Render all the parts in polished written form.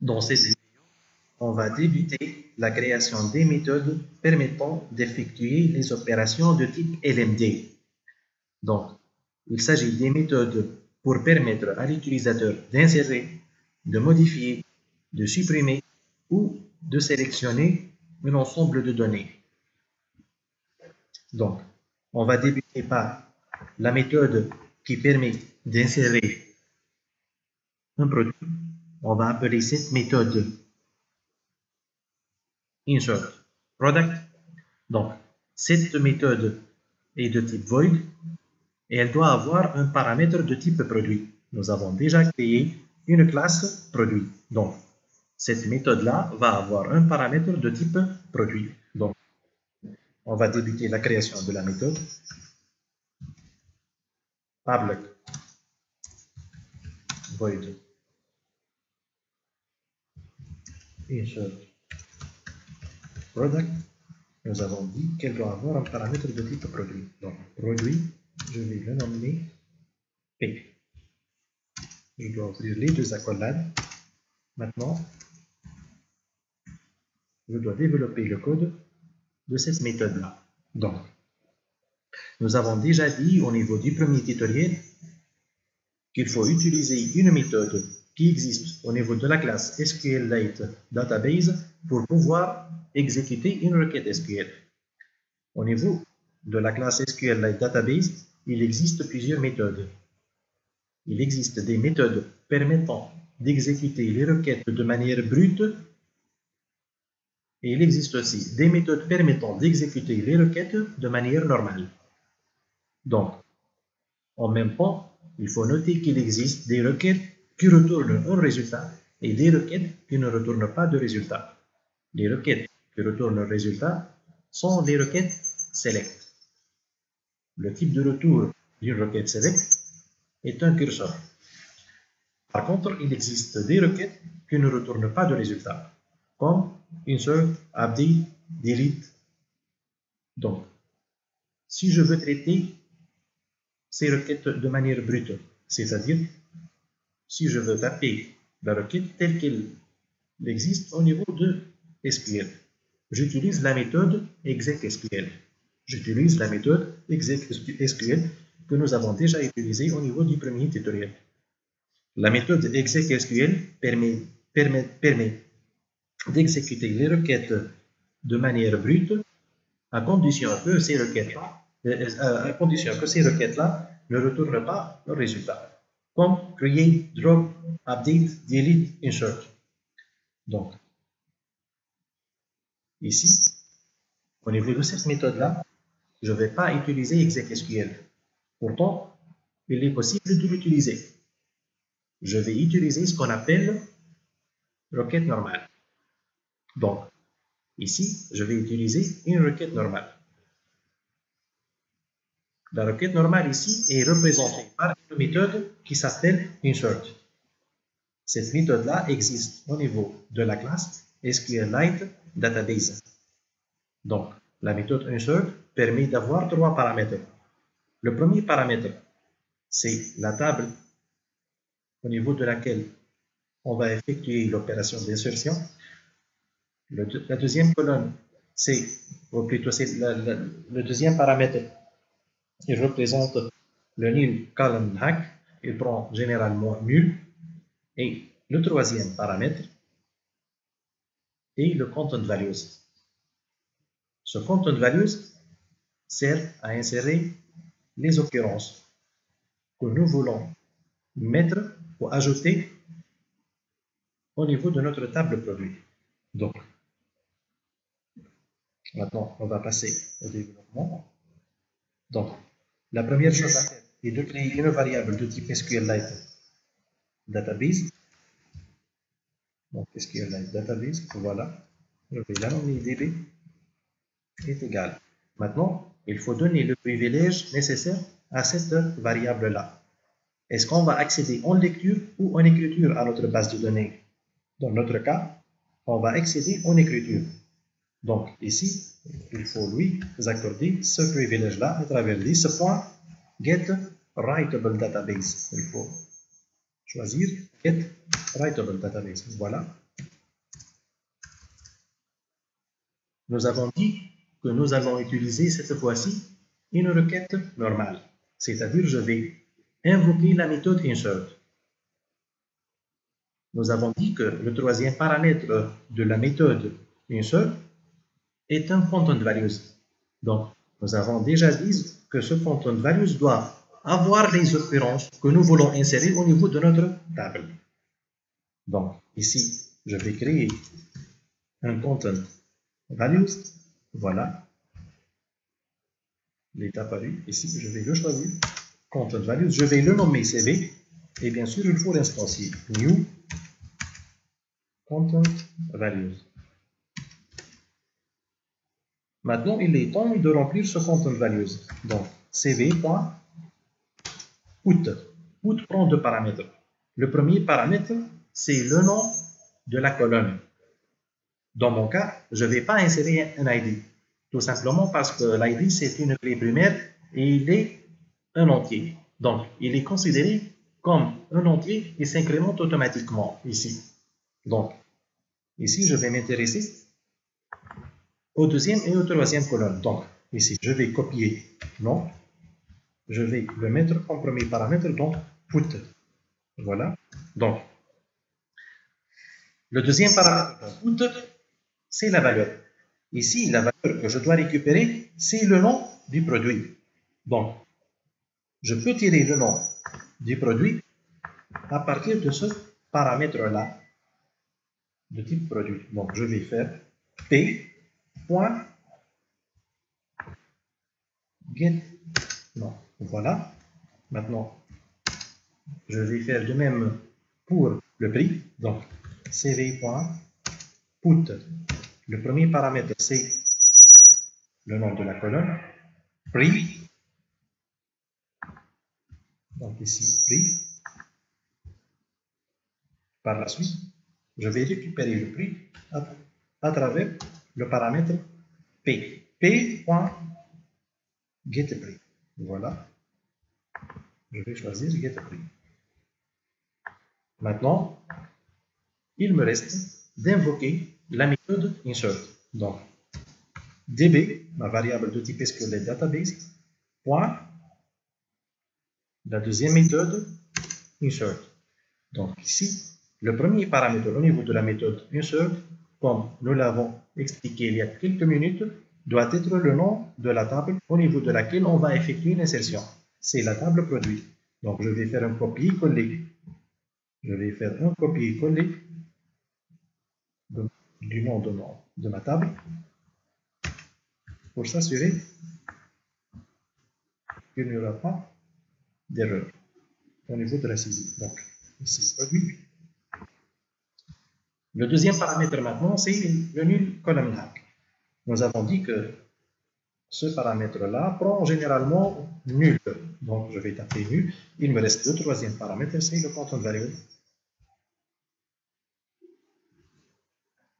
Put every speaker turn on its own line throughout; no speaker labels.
Dans cette vidéo, on va débuter la création des méthodes permettant d'effectuer les opérations de type LMD. Donc, il s'agit des méthodes pour permettre à l'utilisateur d'insérer, de modifier, de supprimer ou de sélectionner un ensemble de données. Donc, on va débuter par la méthode qui permet d'insérer un produit. On va appeler cette méthode insert product. Donc, cette méthode est de type void et elle doit avoir un paramètre de type produit. Nous avons déjà créé une classe produit. Donc, cette méthode-là va avoir un paramètre de type produit. Donc, on va débuter la création de la méthode. Public void insert product. Nous avons dit qu'elle doit avoir un paramètre de type produit. Donc, produit, je vais le nommer P. Je dois ouvrir les deux accolades. Maintenant, je dois développer le code de cette méthode-là. Donc, nous avons déjà dit au niveau du premier tutoriel qu'il faut utiliser une méthode qui existe au niveau de la classe SQLite Database pour pouvoir exécuter une requête SQL. Au niveau de la classe SQLite Database, il existe plusieurs méthodes. Il existe des méthodes permettant d'exécuter les requêtes de manière brute et il existe aussi des méthodes permettant d'exécuter les requêtes de manière normale. Donc, en même temps, il faut noter qu'il existe des requêtes qui retournent un résultat et des requêtes qui ne retournent pas de résultat. Les requêtes qui retournent un résultat sont les requêtes select. Le type de retour d'une requête select est un curseur. Par contre, il existe des requêtes qui ne retournent pas de résultat, comme insert, update, delete. Donc, si je veux traiter ces requêtes de manière brute, c'est-à-dire si je veux taper la requête telle qu'elle existe au niveau de SQL, j'utilise la méthode execSQL. J'utilise la méthode execSQL que nous avons déjà utilisée au niveau du premier tutoriel. La méthode execSQL permet d'exécuter les requêtes de manière brute à condition que ces requêtes-là ne retournent pas le résultat, comme create, drop, update, delete, insert. Donc, ici, au niveau de cette méthode-là, je ne vais pas utiliser execSQL. Pourtant, il est possible de l'utiliser. Je vais utiliser ce qu'on appelle requête normale. Donc, ici, je vais utiliser une requête normale. La requête normale ici est représentée par une méthode qui s'appelle insert. Cette méthode-là existe au niveau de la classe SQLite Database. Donc, la méthode insert permet d'avoir trois paramètres. Le premier paramètre, c'est la table au niveau de laquelle on va effectuer l'opération d'insertion. La deuxième colonne, le deuxième paramètre, il représente le null column hack, il prend généralement nul. Et le troisième paramètre est le content values. Ce content values sert à insérer les occurrences que nous voulons mettre ou ajouter au niveau de notre table produit. Donc, maintenant, on va passer au développement. Donc, la première chose à faire est de créer une variable de type SQLite Database. Donc, SQLite Database, voilà. Je vais la nommer DB est égal. Maintenant, il faut donner le privilège nécessaire à cette variable-là. Est-ce qu'on va accéder en lecture ou en écriture à notre base de données? Dans notre cas, on va accéder en écriture. Donc, ici, il faut lui accorder ce privilège-là à travers list.getWriteableDatabase. Il faut choisir getWriteableDatabase. Voilà. nous avons dit que nous allons utiliser cette fois-ci une requête normale. C'est-à-dire, je vais invoquer la méthode insert. Nous avons dit que le troisième paramètre de la méthode insert est un content values. Donc, nous avons déjà dit que ce content values doit avoir les occurrences que nous voulons insérer au niveau de notre table. Donc, ici, je vais créer un content values. Voilà. Il est apparu. Ici, je vais le choisir. Content values. Je vais le nommer CV. Et bien sûr, il faut l'instancier. New content values. Maintenant, il est temps de remplir ce content values. Donc, cv.put. Put prend deux paramètres. Le premier paramètre, c'est le nom de la colonne. Dans mon cas, je ne vais pas insérer un ID. Tout simplement parce que l'ID, c'est une clé primaire et il est un entier. Donc, il est considéré comme un entier et s'incrémente automatiquement ici. Donc, ici, je vais m'intéresser au deuxième et au troisième colonne. Donc, ici, je vais copier nom. Je vais le mettre comme premier paramètre, donc put. Voilà. Donc, le deuxième paramètre, put, c'est la valeur. Ici, la valeur que je dois récupérer, c'est le nom du produit. Donc, je peux tirer le nom du produit à partir de ce paramètre-là de type produit. Donc, je vais faire p.get. Non, voilà. Maintenant, je vais faire de même pour le prix. Donc, cv.put. Le premier paramètre, c'est le nom de la colonne. Prix. Donc ici, prix. Par la suite, je vais récupérer le prix à travers le paramètre P. P.getPrix. Voilà. Je vais choisir getPrix. Maintenant, il me reste d'invoquer la méthode insert. Donc, db, ma variable de type SQL database, point, la deuxième méthode insert. Donc ici, le premier paramètre au niveau de la méthode insert, comme nous l'avons expliqué il y a quelques minutes, doit être le nom de la table au niveau de laquelle on va effectuer l'insertion. C'est la table produit. Donc je vais faire un copier-coller. Je vais faire un copier-coller du nom de ma table pour s'assurer qu'il n'y aura pas d'erreur au niveau de la saisie. Donc ici, produit. Le deuxième paramètre maintenant, c'est le nul column hack. Nous avons dit que ce paramètre-là prend généralement nul. Donc, je vais taper nul. Il me reste le troisième paramètre, c'est le content value.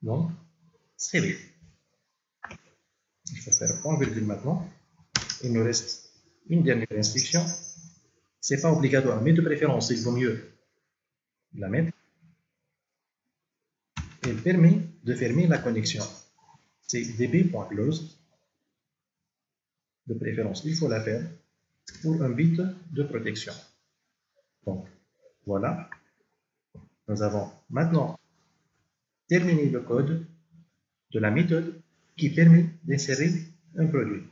Donc, CV. Il faut faire point virgule maintenant. Il nous reste une dernière instruction. Ce n'est pas obligatoire, mais de préférence, il vaut mieux la mettre. Elle permet de fermer la connexion. C'est db.close. De préférence, il faut la faire pour un bit de protection. Donc, voilà. Nous avons maintenant terminé le code de la méthode qui permet d'insérer un produit.